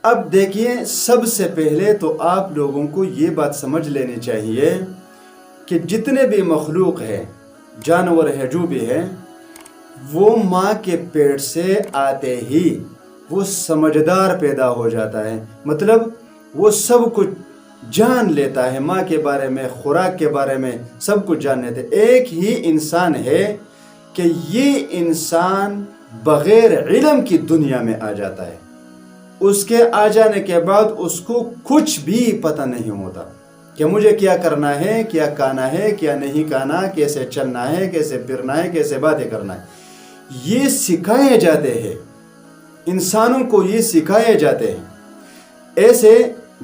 اب دیکھیے، سب سے پہلے تو آپ لوگوں کو یہ بات سمجھ لینی چاہیے کہ جتنے بھی مخلوق ہے، جانور ہے، جو بھی ہے، وہ ماں کے پیٹ سے آتے ہی وہ سمجھدار پیدا ہو جاتا ہے. مطلب وہ سب کچھ جان لیتا ہے، ماں کے بارے میں، خوراک کے بارے میں سب کچھ جان لیتے. ایک ہی انسان ہے کہ یہ انسان بغیر علم کی دنیا میں آ جاتا ہے. اس کے آ جانے کے بعد اس کو کچھ بھی پتہ نہیں ہوتا کہ مجھے کیا کرنا ہے، کیا کھانا ہے، کیا نہیں کھانا، کیسے چلنا ہے، کیسے پھرنا ہے، کیسے باتیں کرنا ہے. یہ سکھائے جاتے ہیں انسانوں کو، یہ سکھائے جاتے ہیں. ایسے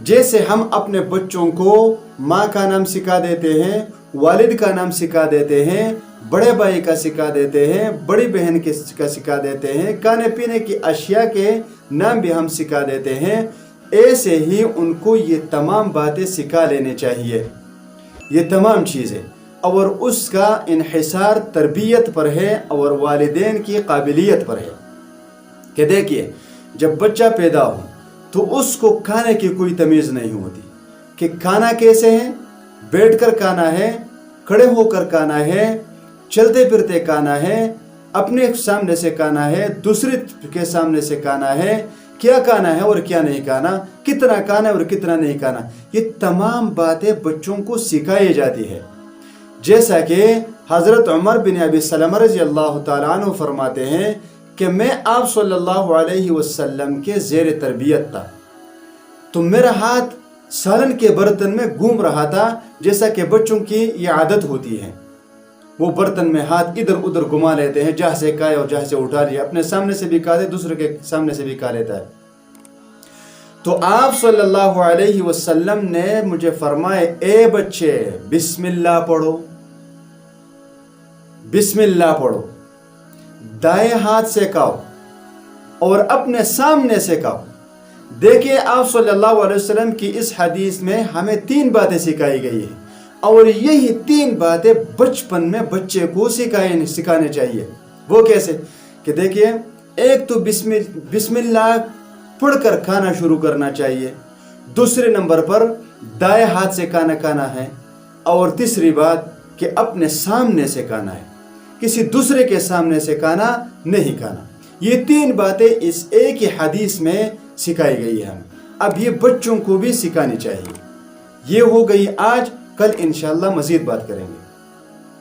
جیسے ہم اپنے بچوں کو ماں کا نام سکھا دیتے ہیں، والد کا نام سکھا دیتے ہیں، بڑے بھائی کا سکھا دیتے ہیں، بڑی بہن کا سکھا دیتے ہیں، کھانے پینے کی اشیاء کے نام بھی ہم سکھا دیتے ہیں، ایسے ہی ان کو یہ تمام باتیں سکھا لینے چاہیے، یہ تمام چیزیں. اور اس کا انحصار تربیت پر ہے اور والدین کی قابلیت پر ہے. کہ دیکھیے، جب بچہ پیدا ہو تو اس کو کھانے کی کوئی تمیز نہیں ہوتی کہ کھانا کیسے ہے، بیٹھ کر کھانا ہے، کھڑے ہو کر کھانا ہے، چلتے پھرتے کھانا ہے، اپنے سامنے سے کھانا ہے، دوسرے کے سامنے سے کھانا ہے، کیا کھانا ہے اور کیا نہیں کھانا، کتنا کھانا ہے اور کتنا نہیں کھانا. یہ تمام باتیں بچوں کو سکھائی جاتی ہے. جیسا کہ حضرت عمر بن ابی سلمہ رضی اللہ تعالیٰ عنہ فرماتے ہیں کہ میں آپ صلی اللہ علیہ وسلم کے زیر تربیت تھا، تو میرا ہاتھ سالن کے برتن میں گھوم رہا تھا، جیسا کہ بچوں کی یہ عادت ہوتی ہے. وہ برتن میں ہاتھ ادھر ادھر گھما لیتے ہیں، جہاں سے کھائے اور جہاں سے اٹھا لیا، اپنے سامنے سے بھی کھاتے، دوسرے کے سامنے سے بھی کھا لیتا ہے. تو آپ صلی اللہ علیہ وسلم نے مجھے فرمائے، اے بچے بسم اللہ پڑھو، بسم اللہ پڑھو، دائیں ہاتھ سے کھاؤ اور اپنے سامنے سے کھاؤ. دیکھیے، آپ صلی اللہ علیہ وسلم کی اس حدیث میں ہمیں 3 باتیں سکھائی گئی ہیں، اور یہی 3 باتیں بچپن میں بچے کو سکھانے چاہیے. وہ کیسے؟ کہ دیکھیے، ایک تو بسم اللہ پڑھ کر کھانا شروع کرنا چاہیے، دوسرے نمبر پر دائیں ہاتھ سے کھانا کھانا ہے، اور تیسری بات کہ اپنے سامنے سے کھانا ہے، کسی دوسرے کے سامنے سے کھانا نہیں کھانا. یہ 3 باتیں اس ایک ہی حدیث میں سکھائی گئی ہے. اب یہ بچوں کو بھی سکھانی چاہیے. یہ ہو گئی آج، کل انشاءاللہ مزید بات کریں گے.